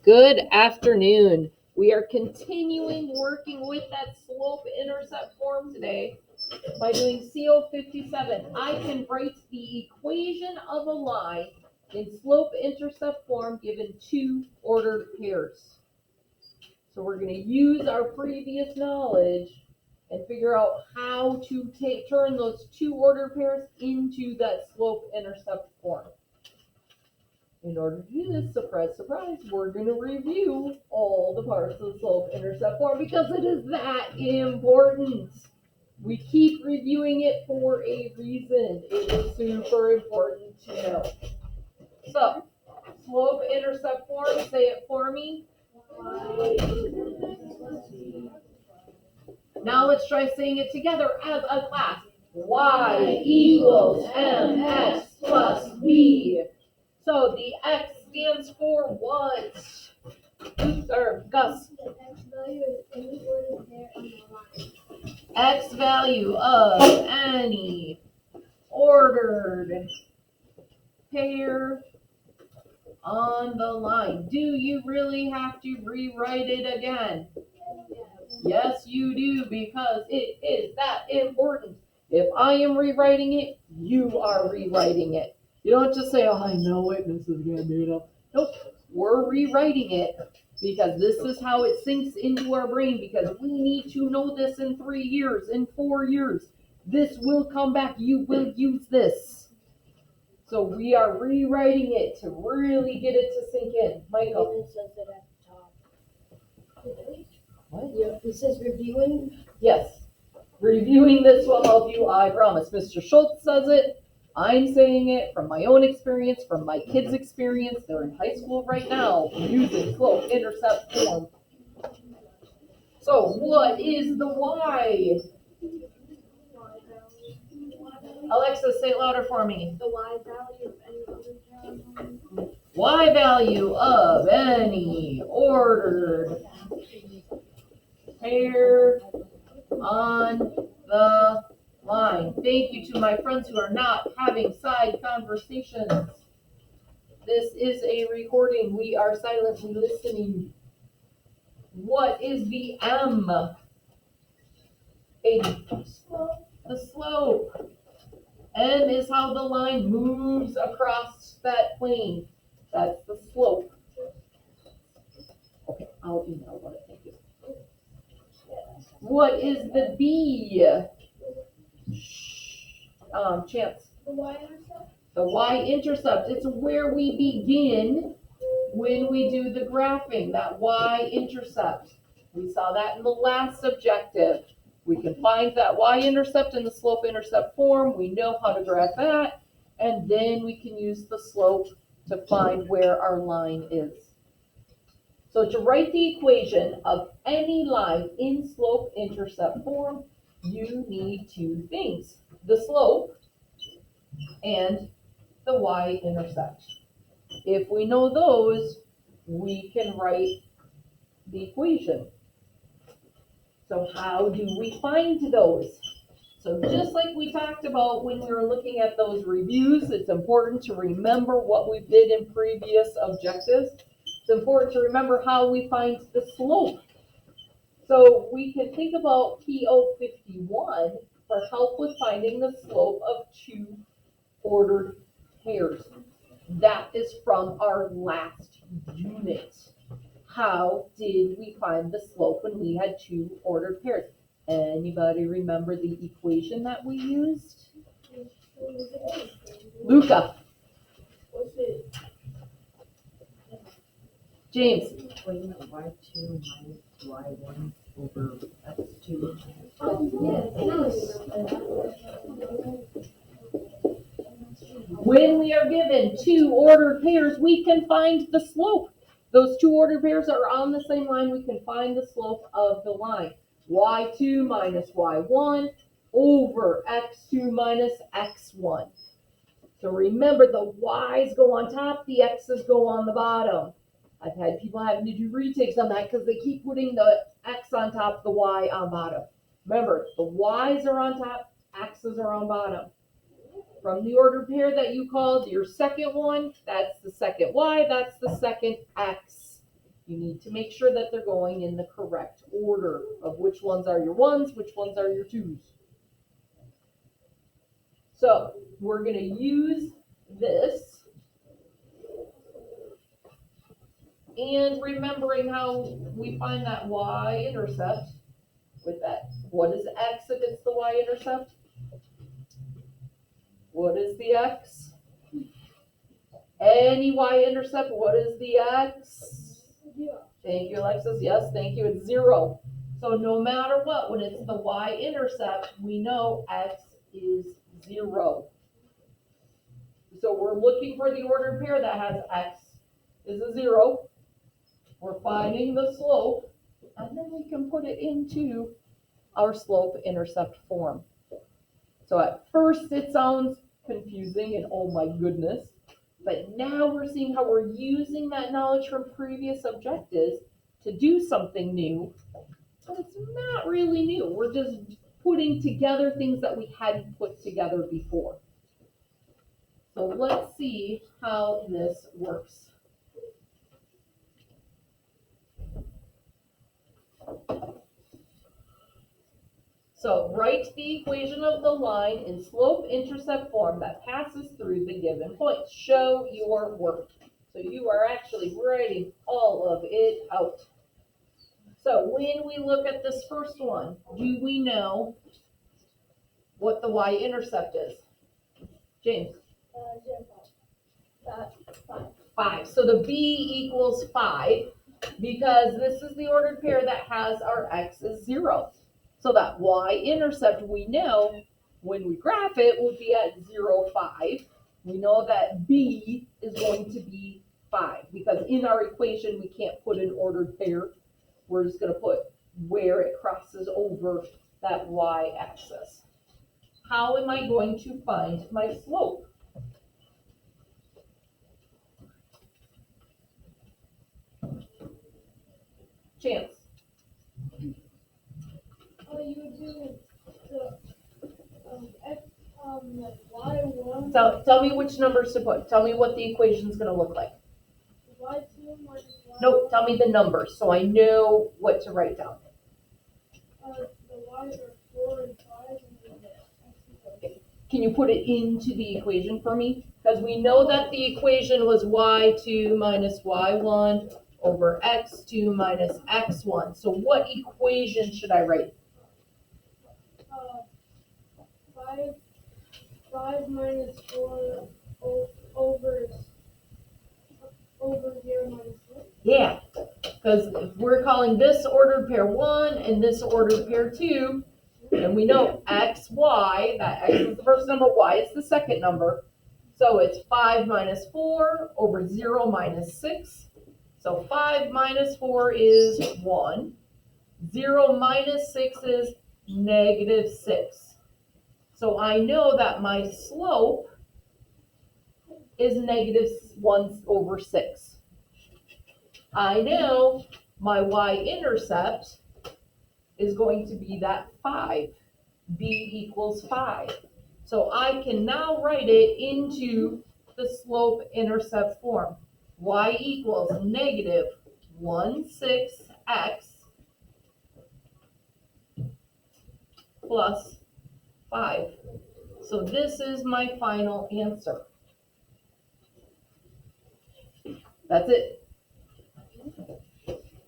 Good afternoon. We are continuing working with that slope-intercept form today by doing CO57. I can write the equation of a line in slope-intercept form given two ordered pairs. So we're going to use our previous knowledge and figure out how to turn those two ordered pairs into that slope-intercept form. In order to do this, surprise, surprise, we're going to review all the parts of the slope-intercept form because it is that important. We keep reviewing it for a reason. It is super important to know. So, slope-intercept form, say it for me. Now let's try saying it together as a class. Y equals mx plus b. So the x stands for what? Oops, or Gus. X value of any ordered pair on the line. Do you really have to rewrite it again? Yes, you do, because it is that important. If I am rewriting it, you are rewriting it. You don't just say, oh, I know it, this is going to be up. Nope, we're rewriting it because this is how it sinks into our brain because we need to know this in 3 years, in 4 years. This will come back. You will use this. So we are rewriting it to really get it to sink in. Michael. It says it at the top. What? Yeah, it says reviewing. Yes. Reviewing this will help you, I promise. Mr. Schultz says it. I'm saying it from my own experience, from my kids' experience. They're in high school right now using slope-intercept form. So what is the Y? Alexa, say it louder for me. The Y value of any other Y value of any ordered pair on the line. Thank you to my friends who are not having side conversations. This is a recording. We are silently listening. What is the M? The slope. M is how the line moves across that plane. That's the slope. Okay, I'll email what I think is. What is the B? Chance. The Y-intercept? The Y-intercept. It's where we begin when we do the graphing, that Y-intercept. We saw that in the last objective. We can find that Y-intercept in the slope-intercept form. We know how to graph that. And then we can use the slope to find where our line is. So to write the equation of any line in slope-intercept form, you need two things. The slope and the Y-intercept. If we know those, we can write the equation. So how do we find those? So just like we talked about when we were looking at those reviews, it's important to remember what we did in previous objectives. It's important to remember how we find the slope. So we can think about PO51 for help with finding the slope of two ordered pairs. That is from our last unit. How did we find the slope when we had two ordered pairs? Anybody remember the equation that we used? Luca. What's it? James. Equation of y2 minus y1 over x2. When we are given two ordered pairs, we can find the slope. Those two ordered pairs are on the same line. We can find the slope of the line. Y2 minus y1 over x2 minus x1. So remember, the y's go on top, the x's go on the bottom. I've had people having to do retakes on that because they keep putting the x on top, the y on bottom. Remember, the y's are on top, x's are on bottom. From the ordered pair that you called your second one, that's the second y, that's the second x. You need to make sure that they're going in the correct order of which ones are your 1s, which ones are your 2s. So we're going to use this. And remembering how we find that y-intercept with that. What is x if it's the y-intercept? What is the x? Any y-intercept, what is the x? Thank you, Alexis. Yes, thank you. It's 0. So no matter what, when it's the y-intercept, we know x is 0. So we're looking for the ordered pair that has x is a 0. We're finding the slope, and then we can put it into our slope-intercept form. So at first it sounds confusing and oh my goodness, but now we're seeing how we're using that knowledge from previous objectives to do something new, but it's not really new. We're just putting together things that we hadn't put together before. So let's see how this works. So write the equation of the line in slope-intercept form that passes through the given points. Show your work. So you are actually writing all of it out. So when we look at this first one, do we know what the y-intercept is? James? 5. 5. So the b equals 5 because this is the ordered pair that has our x is 0. So that y-intercept we know when we graph it would be at 0, 5. We know that b is going to be 5 because in our equation we can't put an ordered pair. We're just going to put where it crosses over that y-axis. How am I going to find my slope? Chance. You would do the x like y1. Tell me which numbers to put. Tell me what the equation is going to look like. y2 minus y1. Nope, tell me the numbers so I know what to write down. The y's are 4 and 5, and then the x is Can you put it into the equation for me? Because we know that the equation was y2 minus y1 over x2 minus x1. So what equation should I write? 5 minus 4 over 0 minus 6. Yeah, because if we're calling this ordered pair 1 and this ordered pair 2, and we know x, y, that x is the first number, y is the second number. So it's 5 minus 4 over 0 minus 6. So 5 minus 4 is 1. 0 minus 6 is negative 6. So I know that my slope is negative 1 over 6. I know my y-intercept is going to be that 5. B equals 5. So I can now write it into the slope-intercept form. Y equals negative 1/6x plus 5. So this is my final answer. That's it.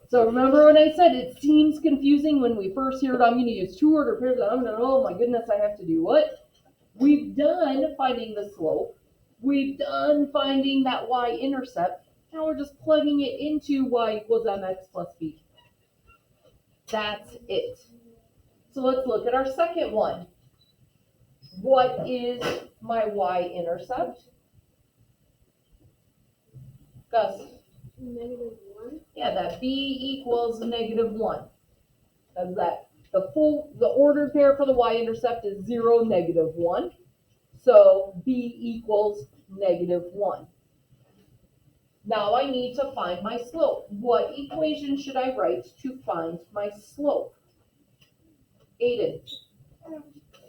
So remember when I said it seems confusing when we first hear it, I'm going to use two ordered pairs, I'm going to, oh my goodness, I have to do what? We've done finding the slope. We've done finding that y-intercept. Now we're just plugging it into y equals mx plus b. That's it. So let's look at our second one. What is my y-intercept? Gus? Negative 1. Yeah, that b equals negative 1. That's that. The ordered pair for the y-intercept is 0, negative 1. So b equals negative 1. Now I need to find my slope. What equation should I write to find my slope? Aiden.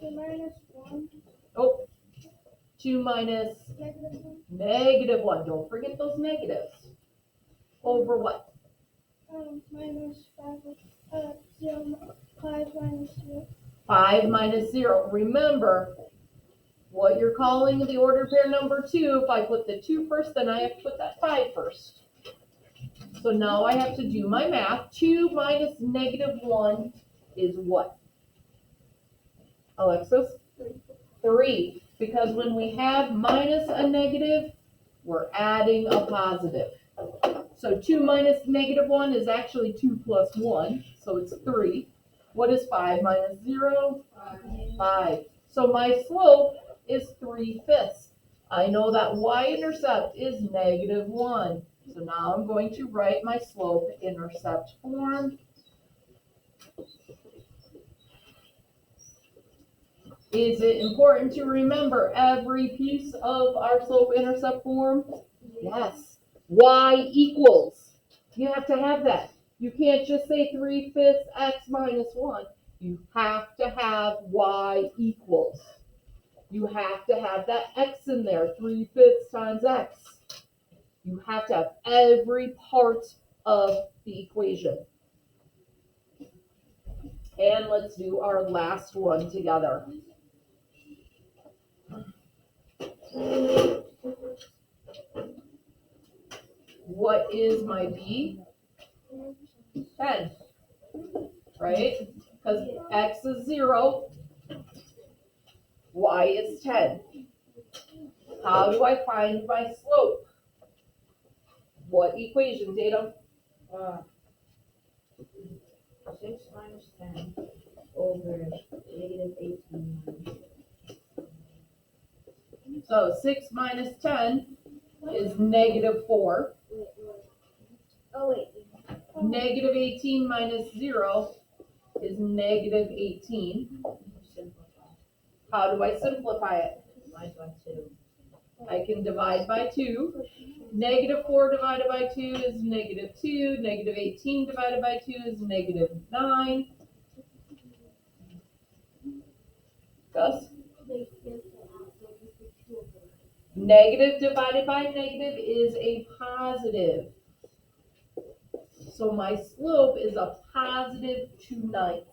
2 minus 1. Oh, 2 minus Negative 1. negative 1. Don't forget those negatives. Over what? Minus 5, 0, 5 minus 0. 5 minus 0. Remember, what you're calling the ordered pair number 2, if I put the 2 first, then I have to put that 5 first. So now I have to do my math. 2 minus negative 1 is what? Alexis? 3. Because when we have minus a negative, we're adding a positive. So 2 minus negative 1 is actually 2 plus 1, so it's 3. What is 5 minus 0? 5. So my slope is 3/5. I know that y-intercept is negative 1. So now I'm going to write my slope-intercept form. Is it important to remember every piece of our slope-intercept form? Yes. Y equals. You have to have that. You can't just say 3/5 x minus 1. You have to have y equals. You have to have that x in there, 3/5 times x. You have to have every part of the equation. And let's do our last one together. What is my b? 10, right? Because x is 0, y is 10. How do I find my slope? What equation, Tatum? 6 minus 10 over negative 18. So 6 minus 10 is negative 4. Oh, wait. Negative 18 minus 0 is negative 18. Simplify. How do I simplify it? Divide by 2. I can divide by 2. Negative 4 divided by 2 is negative 2. Negative 18 divided by 2 is negative 9. Gus? Negative divided by negative is a positive. So my slope is a positive 2/9.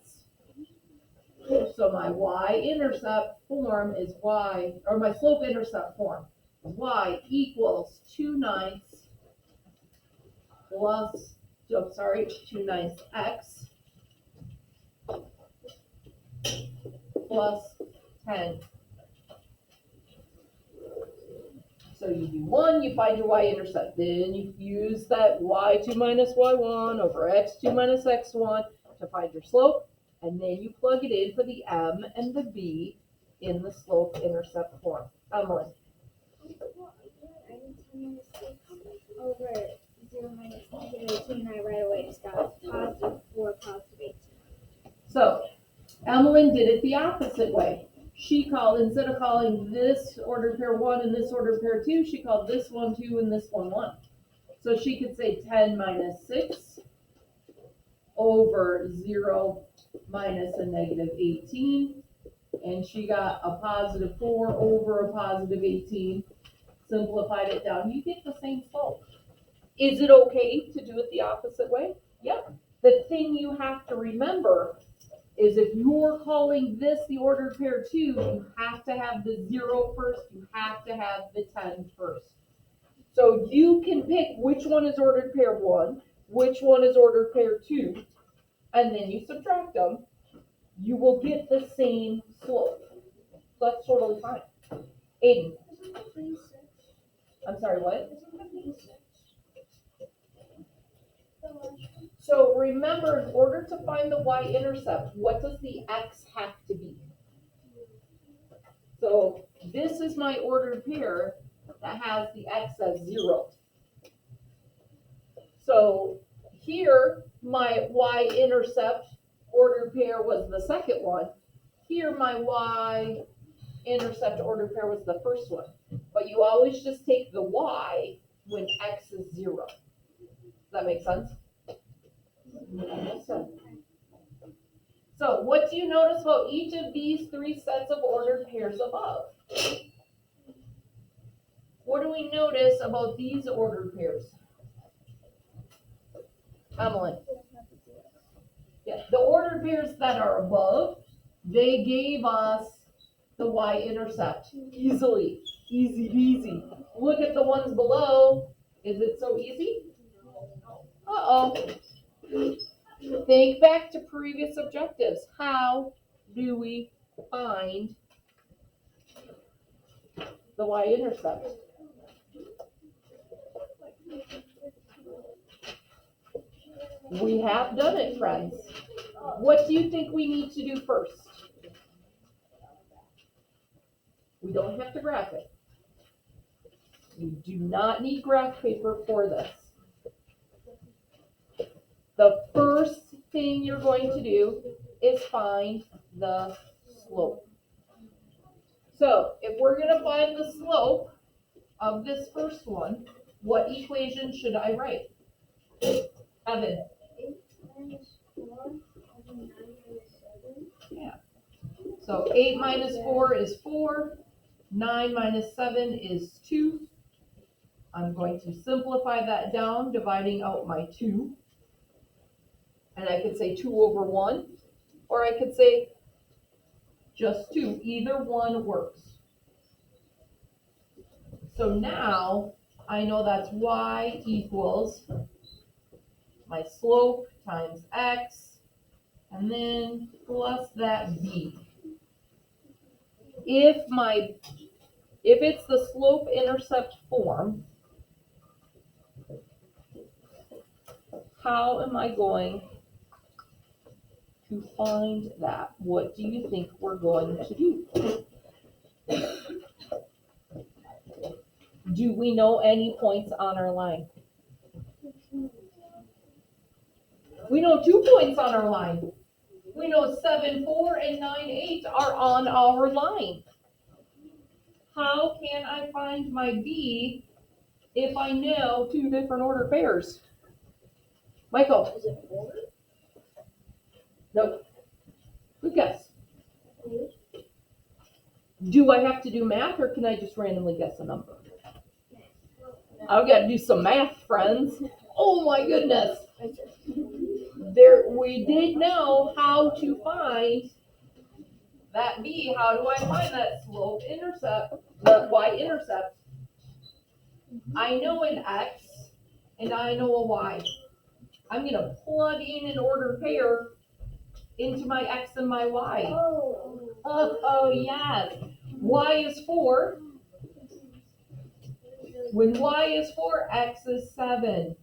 So my y-intercept form is y, or my slope-intercept form is y equals 2/9 plus, 2/9 x plus 10. So you do 1, you find your y-intercept. Then you use that y2 minus y1 over x2 minus x1 to find your slope. And then you plug it in for the m and the b in the slope-intercept form. Emily. I need 10 minus 6 over 0 minus negative 18. I right away just got positive 4, positive 18. So Emily did it the opposite way. She called, instead of calling this ordered pair 1 and this ordered pair 2, she called this one 2 and this one 1. So she could say 10 minus 6 over 0 minus a negative 18. And she got a positive 4 over a positive 18. Simplified it down. You get the same slope. Is it okay to do it the opposite way? Yep. The thing you have to remember is if you're calling this the ordered pair 2, you have to have the 0 first, you have to have the 10 first. So you can pick which one is ordered pair 1, which one is ordered pair 2, and then you subtract them. You will get the same slope. So that's totally fine. Aiden. I'm sorry, what? So remember, in order to find the y-intercept, what does the x have to be? So this is my ordered pair that has the x as 0. So here, my y-intercept ordered pair was the second one. Here, my y-intercept ordered pair was the first one. But you always just take the y when x is 0. Does that make sense? So what do you notice about each of these 3 sets of ordered pairs above? What do we notice about these ordered pairs? Emily. Yeah, the ordered pairs that are above, they gave us the y-intercept easily, easy peasy. Look at the ones below. Is it so easy? Uh-oh. Think back to previous objectives. How do we find the y-intercept? We have done it, friends. What do you think we need to do first? We don't have to graph it. We do not need graph paper for this. The first thing you're going to do is find the slope. So if we're going to find the slope of this first one, what equation should I write? Evan. 8 minus 4 over 9 minus 7. Yeah. So 8 minus 4 is 4. 9 minus 7 is 2. I'm going to simplify that down, dividing out my 2. And I could say 2 over 1, or I could say just 2. Either one works. So now I know that's y equals my slope times x, and then plus that b. If it's the slope-intercept form, how am I going to find that? What do you think we're going to do? Do we know any points on our line? We know 2 points on our line. We know 7, 4, and 9, 8 are on our line. How can I find my b if I know 2 different order pairs? Michael? Is it 4? Nope. Good guess. Do I have to do math, or can I just randomly guess a number? I've got to do some math, friends. Oh my goodness. We did know how to find that b. How do I find that slope intercept, the y-intercept? I know an x and I know a y. I'm going to plug in an ordered pair into my x and my y. Oh, yes. Y is 4. When y is 4, x is 7.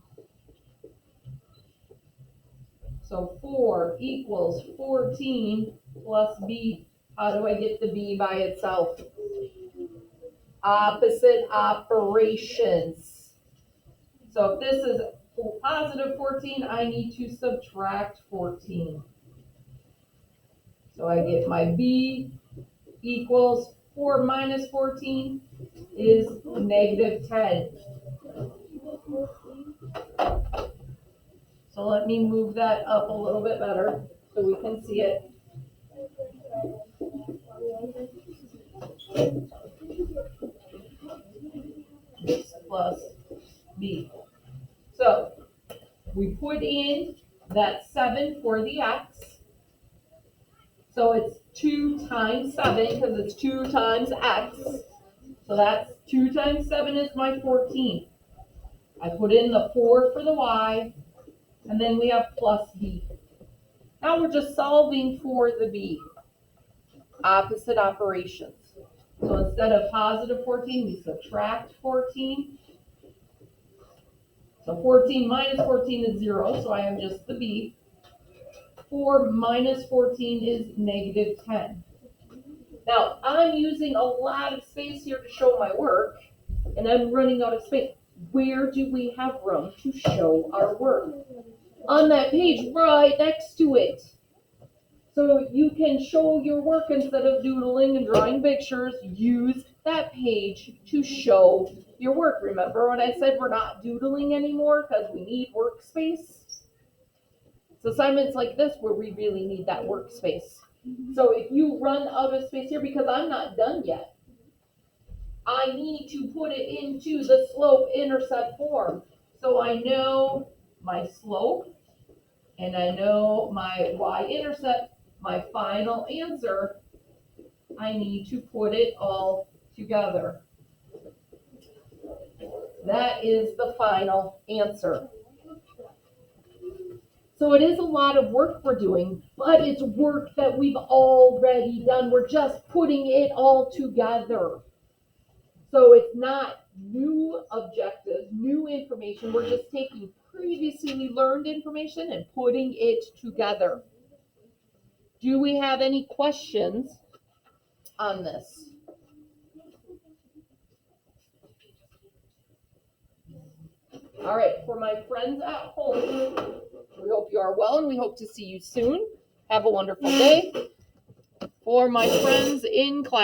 So 4 equals 14 plus b. How do I get the b by itself? Opposite operations. So if this is positive 14, I need to subtract 14. So I get my b equals 4 minus 14 is negative 10. So let me move that up a little bit better so we can see it. Plus b. So we put in that 7 for the x. So it's 2 times 7 because it's 2 times x. So that's 2 times 7 is my 14. I put in the 4 for the y, and then we have plus b. Now we're just solving for the b. Opposite operations. So instead of positive 14, we subtract 14. So 14 minus 14 is 0, so I have just the b. 4 minus 14 is negative 10. Now, I'm using a lot of space here to show my work, and I'm running out of space. Where do we have room to show our work? On that page right next to it. So you can show your work instead of doodling and drawing pictures. Use that page to show your work. Remember when I said we're not doodling anymore because we need workspace? It's assignments like this where we really need that workspace. So if you run out of space here, because I'm not done yet, I need to put it into the slope-intercept form. So I know my slope and I know my y-intercept, my final answer, I need to put it all together. That is the final answer. So it is a lot of work we're doing, but it's work that we've already done. We're just putting it all together. So it's not new objectives, new information. We're just taking previously learned information and putting it together. Do we have any questions on this? All right, for my friends at home, we hope you are well and we hope to see you soon. Have a wonderful day. For my friends in class,